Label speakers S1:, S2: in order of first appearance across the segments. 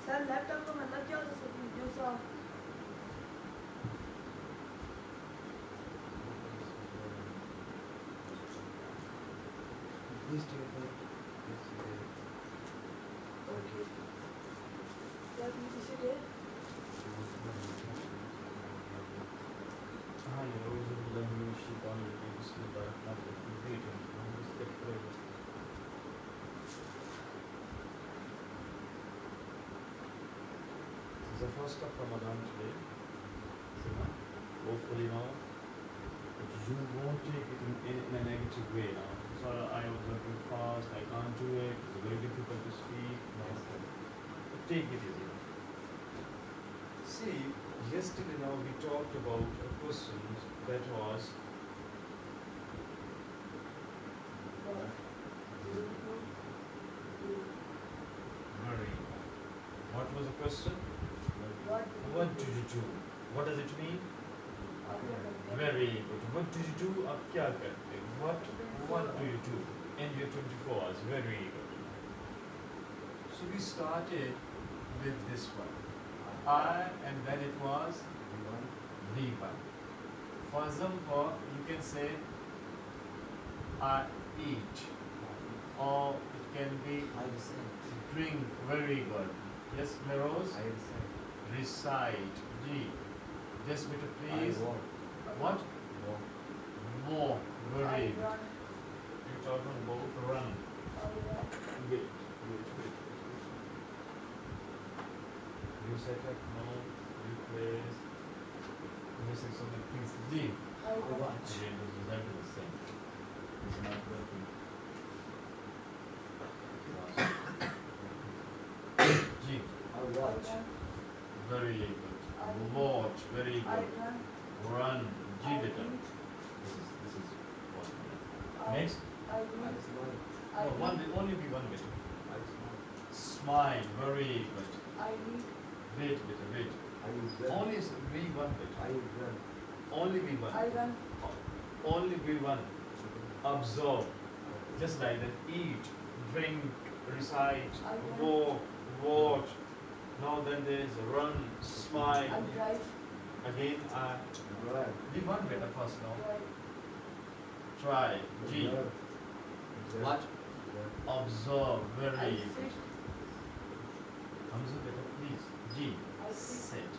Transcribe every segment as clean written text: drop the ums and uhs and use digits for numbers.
S1: Sir laptop का मतलब क्या होता है जो सा
S2: Please take it.
S1: ओके क्या पीछे गए
S3: हाँ ये रोज़ लम्बी शीतान लगी उसके बाद ना कंप्लीट है हम इसके करेंगे This is the first of Ramadan today so now hopefully now you won't take it in a negative way now so I was working fast I can't do it it's very difficult to speak now but take it easy now see yesterday now we talked about a question that was very what was the question what do you do what does it mean very good what do you do आप क्या करते what do you do in your 24 hours very good so we started with this one I and then it was V1 for example you can say I eat or it can be drink very good yes Meroz recite G just bit please what walk very good you're talking about run wait you set up no you place missing something please G
S2: Watch.
S3: again this is exactly the same it's not working G
S2: Watch.
S3: very good watch very good run G beta this is one next no one only be one bit smile very good wait beta wait only be one bit only be one only be one observe just like that eat drink recite walk watch now then there is run smile again be one beta first now try G what observe very good Hamza beta please G sit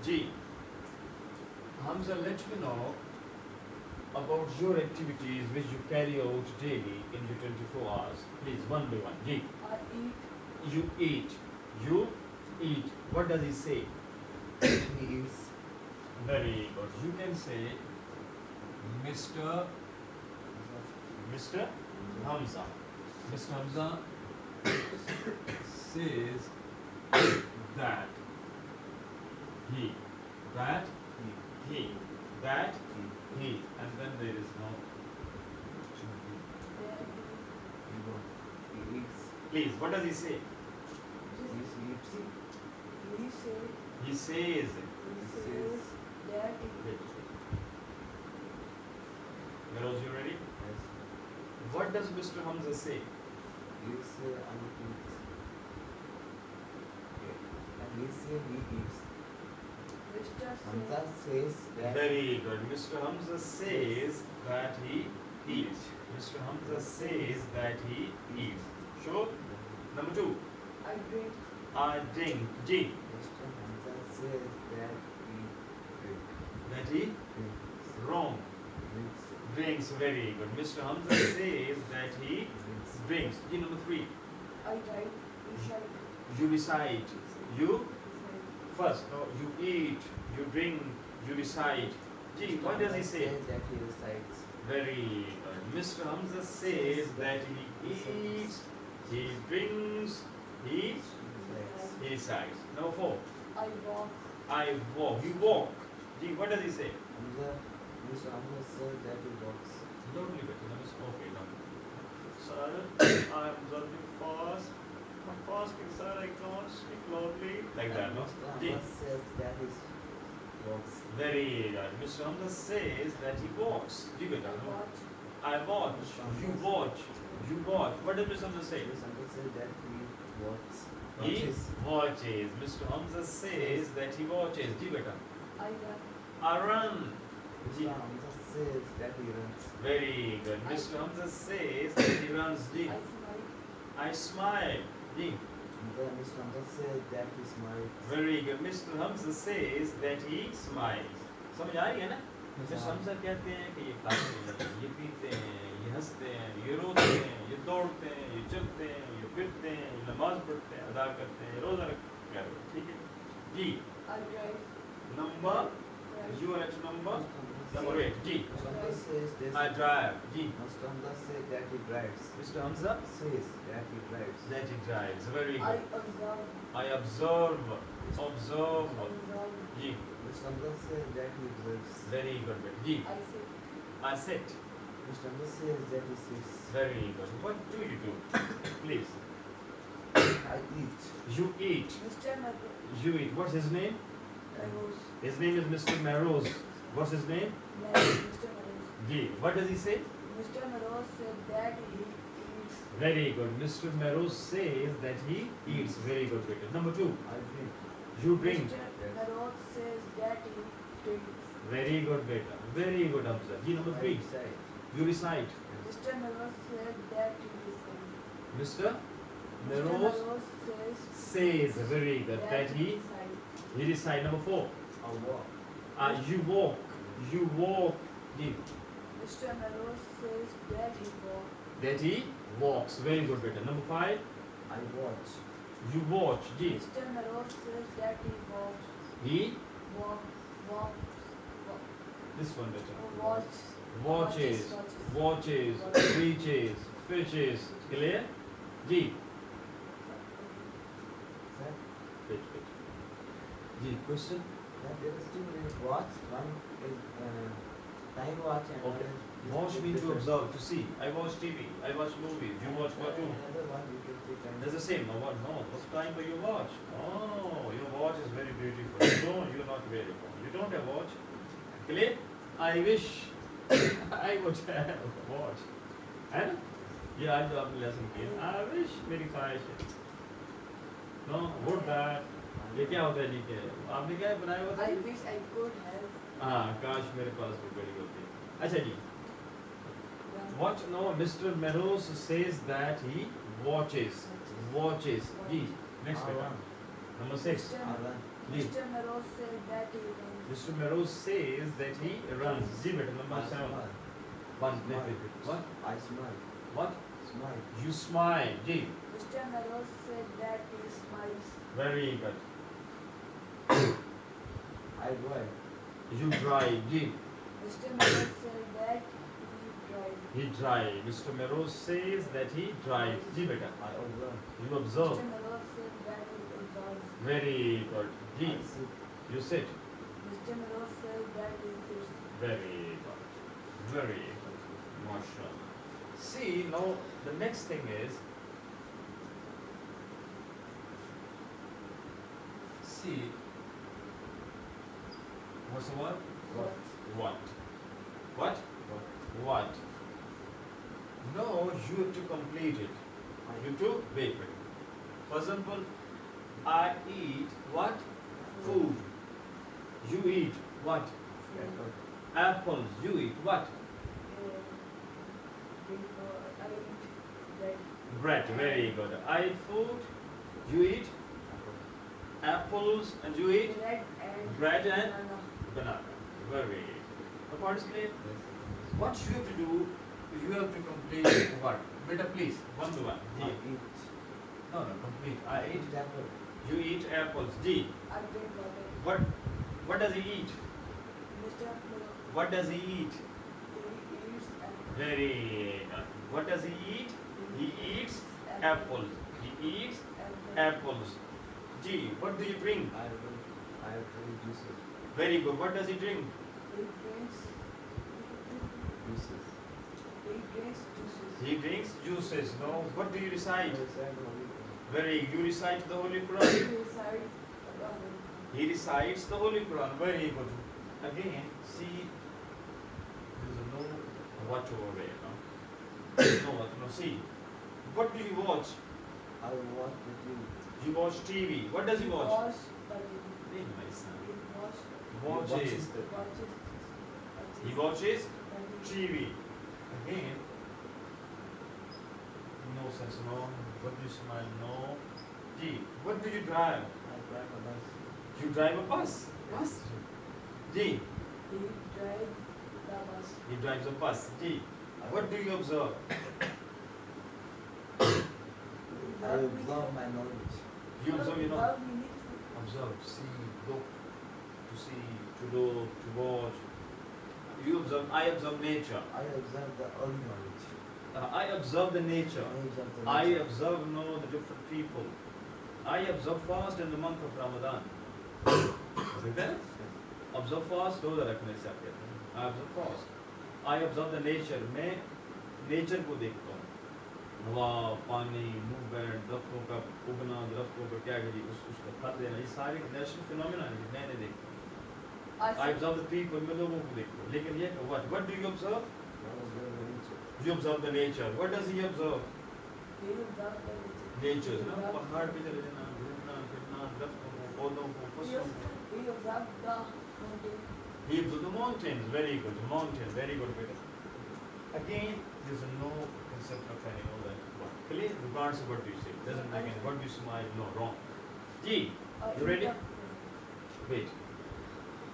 S3: G Hamza let me know about your activities which you carry out daily in your 24 hours please one by one G you eat what does he say
S2: He eats.
S3: very good you can say Mr. Hamza Mr. Hamza says that he and then there is no
S2: He eats.
S3: please what does he say
S2: He eats.
S3: he says
S1: that
S3: wait Meroz you ready
S2: Yes.
S3: what does Mr. Hamza say
S2: He say I eat. And he say he eats. Hamza says that
S3: very good Mr. Hamza says that he eats Mr. Hamza says that he eats sure number 2 I drink G
S2: Mr. Hamza says that he drinks.
S3: that he wrong drinks very good Mr. Hamza says that he drinks G number 3 you recite you first no you eat you drink you recite G what does he say
S2: That he recites.
S3: very good Mr. Hamza says that he eats he drinks he recites number 4 I walk you walk G what does he say
S2: Mr. Hamza says that he walks.
S3: loudly better now okay now sir I'm running fast I'm fasting sir I can't speak loudly like that no
S2: Mr.
S3: G
S2: Hamza says that he walks.
S3: very good Mr. Hamza says that he walks G beta no I watch you watch You watch. What does Mr. Hamza say?
S2: Mr. Hamza says that he watches.
S3: He watches. Mr. Hamza says that he watches. Ji beta.
S1: I run.
S3: I run.
S2: Mr. Hamza says that he runs.
S3: Very good. Mr. Hamza says that he runs. Ji.
S1: I smile.
S3: I smile. Ji.
S2: Mr. Hamza says that he smiles.
S3: Very good. Mr. Hamza says that he smiles. समझ आ रही है ना? Mr. Hamza कहते हैं कि ये खाते हैं, ये पीते हैं, ये हंसते हैं, ये रोते हैं, ये दौड़ते हैं, ये चलते हैं, ये फिरते हैं, ये नमाज पढ़ते हैं, अदा करते हैं, रोजा रखते हैं, ठीक है? जी.
S1: I drive.
S3: Number. You are at number. Number 8. Ji.
S2: Mr. Hamza says that
S3: I drive. Ji.
S2: Mr. Hamza says that he drives.
S3: Mr. Hamza
S2: Says that he drives.
S3: that he drives. Very
S1: I
S3: good.
S1: observe.
S3: I observe. Observe.
S1: Observe.
S3: Ji.
S2: Mr. Hamza says that he observes.
S3: Very good. Ji.
S1: I sit.
S3: I sit.
S2: Mr. Hamza says that he sits.
S3: Very good. What do you do? Please.
S2: I eat.
S3: You eat.
S1: Mr. Mother.
S3: You eat. What's his name?
S1: Rose.
S3: His name is Mr. Marose. What's his name?
S1: Mr. Rose.
S3: G. What does he say?
S1: Mr. Rose said that he eats.
S3: Very good. Mr. Marose says that he eats. Very good. Beta. Number 2.
S2: I drink.
S3: You drink.
S1: Mr. Rose says that he drinks.
S3: Very good, beta. Very good, Hamza. G. Number 3.
S2: Recite.
S3: You recite.
S1: Mr. Rose said that he listens.
S3: Mr.
S1: Mr.
S3: Marose
S1: Rose
S3: says. Very good. That he
S1: recites.
S3: recite. Number 4.
S2: I walk.
S3: You walk. You walk. G.
S1: Mr. Rose says that he walks.
S3: That he walks. Very good, beta. Number 5.
S2: I watch.
S3: You watch. G.
S1: Mr. Rose says that he walks.
S3: He
S1: Walks.
S3: this one better.
S1: Watch.
S3: Watches, watches, reaches, fishes. Clear? G.
S2: Sir,
S3: Wait. G. Question?
S2: there is two ways watch. One is time watch and
S3: Okay.
S2: one is
S3: Watch means to
S2: different.
S3: observe, to see. I watch TV. I watch movies. You watch cartoon.
S2: Another one you can say time.
S3: That's the same. No, what? No. What time do you watch? Oh, your watch is very beautiful. You don't. You're not very beautiful. You don't have watch. Clear? I wish I would have a watch. And yeah, I do अपने lesson किए. I wish मेरी ख्वाहिश है. No, would that. ये क्या होता है जी के? आपने क्या बनाया हुआ था?
S1: I wish I could have.
S3: हाँ, काश मेरे पास वो घड़ी होती. अच्छा जी. What? No, Mr. Meadows says that he watches. Watches. Ji. Next beta. Number 6. Ji.
S1: Mr. Rose said that he runs.
S3: Mr. Meadows says that he runs. Ji beta. Number 7. One. What?
S2: I smile.
S3: What?
S2: Smile.
S3: You smile. Ji.
S1: Mr. Rose said that he smiles.
S3: Very good.
S2: I drive.
S3: You drive. Ji.
S1: Mr. Rose said that he drives.
S3: He drives. Mr. Meadows says that he drives. Ji beta.
S2: I observe.
S3: You observe.
S1: Mr. Rose said that he observes.
S3: Very good. Ji.
S2: I sit.
S3: You sit.
S1: Mr. Rose said that he sits.
S3: Very good. Very good. MashaAllah. See, now the next thing is, see, what's the word?
S2: What?
S3: What? What? What? No, you have to complete it. You have to wait. For example, I eat what? Food. You eat what?
S2: Apple.
S3: Apples. You eat what?
S1: I eat bread.
S3: Bread. Very good. I eat food. You eat
S2: Apple.
S3: apples, and you eat bread and
S1: banana.
S3: banana. Very good. The point is clear.
S2: Yes.
S3: What you have to do, you have to complete what? Beta, please. One to one.
S2: I
S3: G.
S2: eat.
S3: No, complete. I eat.
S2: apple.
S3: You eat apples. G.
S1: I drink water.
S3: What does he eat?
S1: Mr. Rose,
S3: What does he eat?
S1: he eats apple.
S3: Very good. What does he eat? He eats apples. He eats apples. G. What do you drink?
S2: I drink juices.
S3: Very good. What does he drink?
S1: He drinks.
S2: Juices.
S1: He drinks juices.
S3: He drinks juices. No. What do you recite?
S2: I said only
S3: Very. You recite the Holy
S1: He
S3: Quran.
S1: recites the Quran.
S3: He recites the Holy Quran. Very good. Again, see, there's no what over there. No, no what? No. See, What do you watch?
S2: I watch the TV.
S3: You watch TV. What does he watch?
S1: Wash the TV.
S3: Read my son.
S1: He wash.
S3: Watches.
S1: Watches.
S3: He watches
S1: TV.
S3: TV. Again. No sense, no. What do you smile? No. G. What do you drive?
S2: I drive a bus.
S3: You drive a bus. Bus. G.
S1: He drives the bus.
S3: He drives a bus. G. What do you observe?
S2: I observe my knowledge.
S3: You observe, you know.
S1: Observe meaning
S3: Observe, see, look, to see, to look, to watch. You observe, I observe nature.
S2: I observe the early knowledge.
S3: I observe the nature.
S2: Knowledge of the
S3: I
S2: nature.
S3: observe, know the different people. I observe fast in the month of Ramadan. ठीक है? Observe fast, दो तरह रखने से आपके I observe fast. I observe the nature. मैं nature को देखता हूँ. हवा, पानी, मूवमेंट, दरख्तों का उगना, दरख्तों का क्या करी, उसको फल देना, ये सारे नेचुरल फिनोमेना है, मैं नहीं देखता हूँ. I observe the people, मैं लोगों को देखता हूँ. लेकिन ये what do you observe?
S2: I observe the nature.
S3: You observe the nature. What does he observe?
S1: he observe the
S3: Nature, ना पहाड़ पे चले जाना, घूमना, फिरना, दरख्तों को, पौधों को, पशुओं को.
S1: He observe the mountain.
S3: He observes the mountains. Very good. Mountain. Very good. Better. Again, there's no concept of animal that what. Clear? Regardless of what do you say. Doesn't make any. What do you smile? No, wrong. G. You ready? Wait.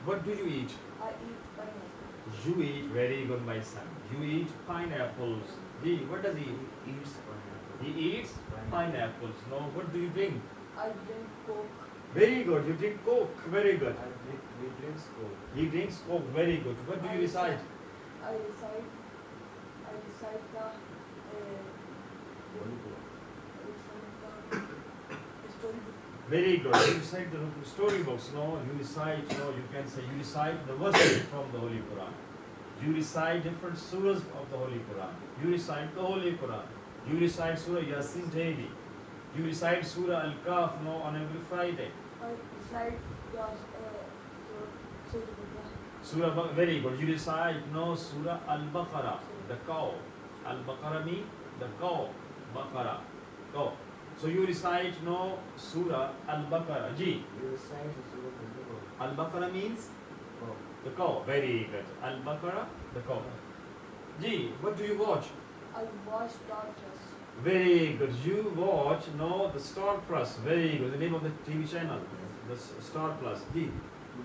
S3: What do you eat?
S1: I eat pineapple.
S3: You eat. Very good, my son. You eat pineapples. G. What does he eat?
S2: He eats pineapple.
S3: He eats pineapples. No. What do you drink?
S1: I drink Coke.
S3: Very good. You drink Coke. Very good.
S2: We drink Coke.
S3: He drinks Coke. Very good. What do you recite?
S1: I recite the
S2: Holy Quran.
S1: story.
S3: Very good. You recite the storybooks, no? You recite, no? You can say you recite the verses from the Holy Quran. You recite different surahs of the Holy Quran. You recite the Holy Quran. You recite Surah Yasin daily. You recite Surah Al-Kahf, no? On every Friday.
S1: I recite the
S3: Surah, very good. You recite, no? Surah Al-Baqarah, the cow. Al-Baqarah means the cow. Baqarah, cow. So you recite, no? Surah Al-Baqarah. G.
S2: We recite the Surah
S3: Al-Baqarah means
S2: Al-Baqarah.
S3: the cow. Very good. Al-Baqarah, the cow. G. What do you watch?
S1: I watch Star Plus.
S3: Very good. You watch, no? The Star Plus. Very good. The name of the TV channel. The Star Plus. G.
S2: He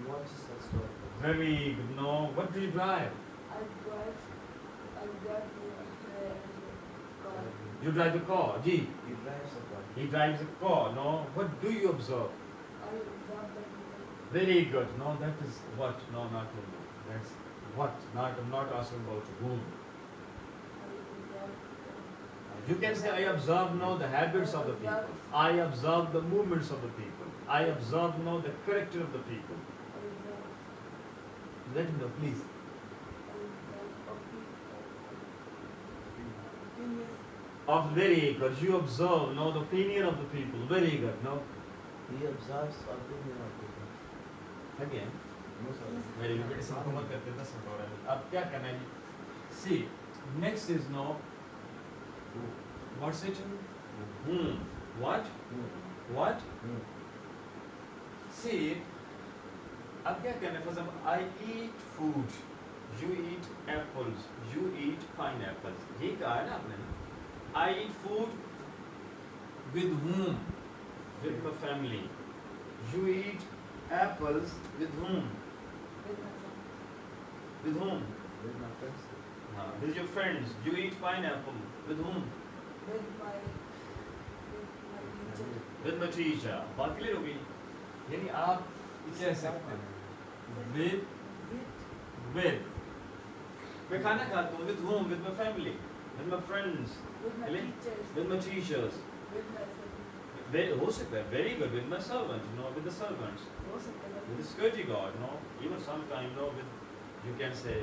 S2: watches the Star Plus.
S3: Very good. No. What do you drive?
S1: I drive the car.
S3: You drive the car. G.
S2: He drives a car.
S3: He drives a car. No. What do you observe?
S1: I observe the people.
S3: Very good. No, that is what? No, not whom. That's what? Not. I'm not asking about whom.
S1: I observe
S3: You can say I observe, no, the habits of the people. I observe the movements of the people. I observe, no, the character of the people. Let him know, please. Of very good. You observe, no, the opinion of the people. Very good. No.
S2: He observes opinion of people.
S3: Again.
S2: No, sorry.
S3: Very good. इसको मत करते 10 minute और है. अब क्या करना है? See, next is no. What's it? What? What? See, अब क्या करना है? For example, I eat food. You eat apples. You eat pineapples. ये कहा है ना आपने? I eat food with whom? With my family. You eat apples with whom? With whom?
S2: With my friends.
S3: With your friends. You eat pineapple. With whom?
S1: with my teacher.
S3: With my teacher. बात clear होगी? यानी आप कह सकते हैं with मैं खाना खाता हूँ with whom? With my family. With my friends.
S1: With my teachers.
S3: With my teachers.
S1: With my family.
S3: हो सकता है. Very good. With my servant. No, with the servants.
S1: हो सकता है.
S3: With the security guard. No, even sometime. No, with you can say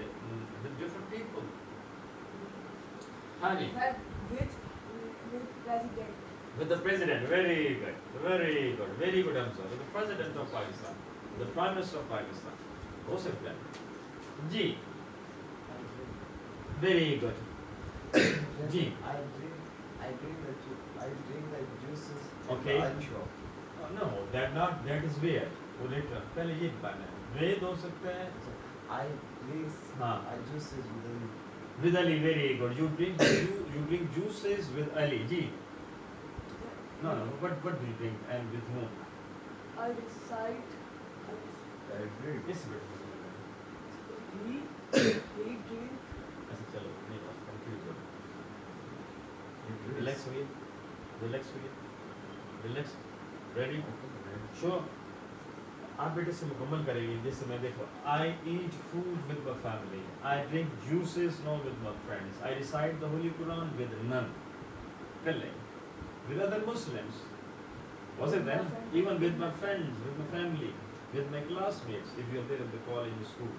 S3: with different people. Honey.
S1: With president.
S3: With the president. Very good. Very good. Very good answer. With the president of Pakistan. The prime minister of Pakistan. हो सकता है. जी.
S2: I drink.
S3: Very good. Ji.
S2: I drink I drink the juices
S3: Okay.
S2: in the shop.
S3: No, that is where. वो later. पहले ये बताना है. With हो सकता है.
S2: I drink
S3: हाँ.
S2: juices with Ali.
S3: With Ali, very good. You drink juices with Ali. Ji. No. What do you drink and with whom?
S1: I recite.
S2: I drink.
S3: It's good.
S1: He drink.
S3: अच्छा चलो नहीं बात confuse हो.
S2: You drink.
S3: Relax होइए. Relax. Ready? Sure. आप बेटे से मुकम्मल करेंगे जैसे मैं देखो. I eat food with my family. I drink juices no with my friends. I recite the Holy Quran with none. कर ले. With other Muslims. Was it then? Even with my friends, with my family, with my classmates, if you're there in the college or school.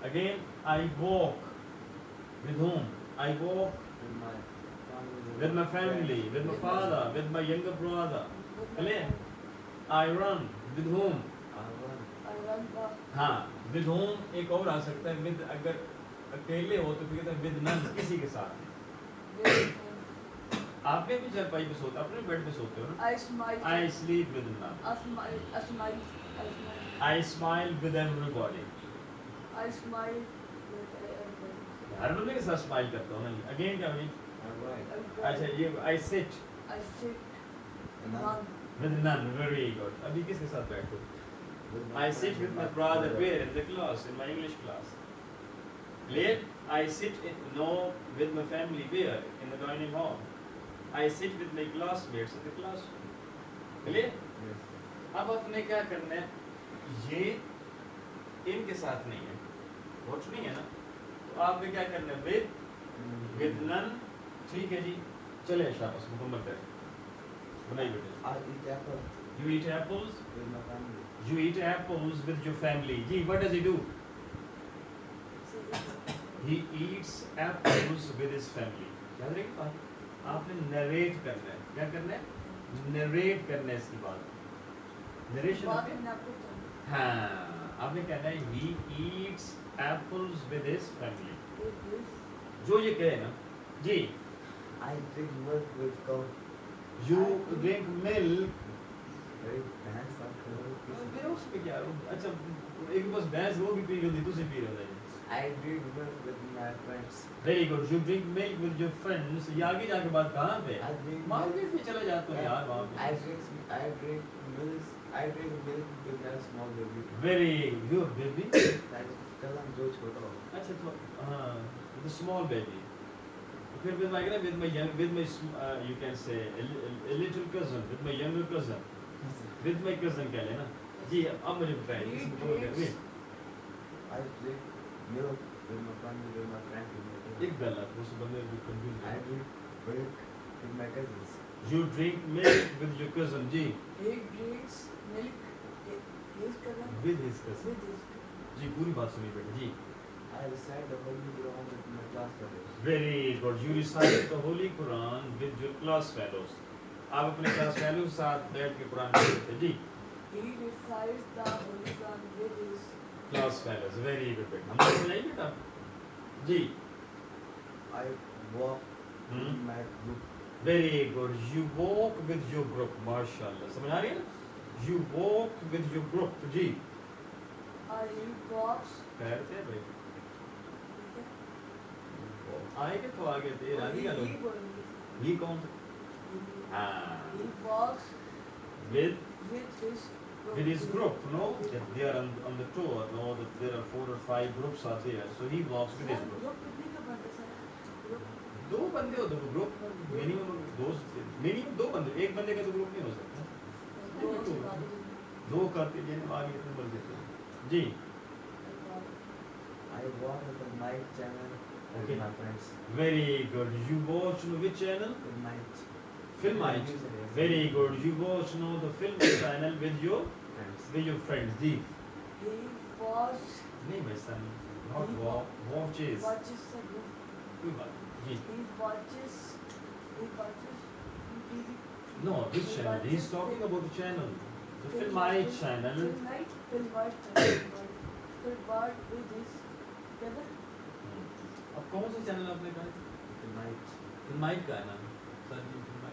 S3: Again, I walk. With whom? I walk with my family, with my father, with my younger brother. Clear? I run. With whom?
S1: I run the.
S3: हाँ, with whom एक और आ सकता है. With अगर अकेले हो तो फिर कहते हैं with none, किसी के साथ. आपने भी चारपाई पे सोते, अपने बेड पे सोते हो ना?
S1: I smile.
S3: I sleep with none.
S1: I smile.
S3: I smile with everybody.
S1: I smile with everybody.
S3: हर बंदे के साथ स्माइल करता हूँ ना. Again क्या हुई? अच्छा ये I sit
S1: I sit.
S2: None.
S3: with none. Very good. अभी किसके साथ बैठो? I sit with my brother. Where? In the class, in my English class. Clear? I sit with my family. Where? In the dining hall. I sit with my classmates in the classroom. Clear?
S2: Yes.
S3: अब आपने क्या करना है? ये इनके साथ नहीं है. वॉच नहीं है ना? तो आपने क्या करना है? With none. ठीक है जी. चले शाबाश मुकम्मल करें. बनाइए बेटे.
S2: I eat apple
S3: You eat apples.
S2: with my family.
S3: You eat apples with your family. Ji, what does he do? He eats apples with his family. याद रखिए बात. आपने नरेट करना है. क्या करना है? नरेट करना है इसकी बात. नरेशन
S1: बात
S3: आपने.
S1: में आपको चाहिए.
S3: हाँ, आपने कहना है he eats apples with his family.
S1: With this.
S3: जो ये कहे ना, जी.
S2: I drink milk with cow.
S3: You drink milk.
S2: Very nice.
S3: मेरे उसमें क्या? अच्छा, एक बस भैंस वो भी पी रही होती, तुझे पी रहा है.
S2: I drink milk with my friends.
S3: Very good. You drink milk with your friends. ये आगे जाके बात कहाँ पे?
S2: I drink
S3: मार्केट में चले जाते हो यार वहाँ पे.
S2: I drink milk with a small baby.
S3: Very good baby.
S2: Like कलम जो छोटा हो.
S3: अच्छा तो हाँ, with a small baby. फिर with my you can say a little cousin, with my younger cousin, with my cousin कह लेना. जी अब मुझे बताइए इसमें कौन कर रही?
S2: I drink milk with my family, with my friends.
S3: एक गलत उस बंदे को confuse
S2: I
S3: है.
S2: drink milk with my cousins.
S3: You drink milk with your cousin. Ji.
S1: He drinks milk. His cousin.
S3: With his cousin.
S1: With his.
S3: जी पूरी बात सुनिए बेटा जी.
S2: I recite the Holy Quran with my class fellows.
S3: Very good. You recite the Holy Quran with your class fellows. आप अपने class fellows के साथ बैठ के कुरान पढ़ते जी.
S1: He recites the Holy Quran with his.
S3: Class fellows. Very good बेटा. हम लोग जाइए बेटा. जी.
S2: I walk with my group.
S3: Very good. You walk with your group. माशाल्लाह. समझ आ रही है? You walk with your group. Ji.
S1: He walks.
S3: खैर से भाई. आएगा तो आगे दे रानी का लोग. ये कौन? हाँ.
S1: He walks
S3: With
S1: with his group.
S3: no, that they are on the tour, no, that there are 4 or 5 groups are there, so he walks with his group.
S1: Group कितने का बनता है सर? Group.
S3: दो बंदे हो तो ग्रुप मिनिमम दो बंदे. एक बंदे का तो ग्रुप नहीं हो सकता. दो करते जने आगे इतने बोल देते हैं जी.
S2: I watch the night channel with
S3: Okay.
S2: my friends.
S3: Very good. You watch which channel?
S2: Good night.
S3: Film night. Very good. You watch the film channel with your
S2: Friends.
S3: friends ji.
S1: He watches.
S3: नहीं my son, not watches.
S1: Watches the group.
S3: कोई बात नहीं जी.
S1: He watches TV.
S3: No, which channel? He's talking about the channel. The film night channel.
S1: Film night channel. Film with his together.
S3: अब कौन सा channel आपने कहा?
S2: Good night.
S3: Film night का है ना. study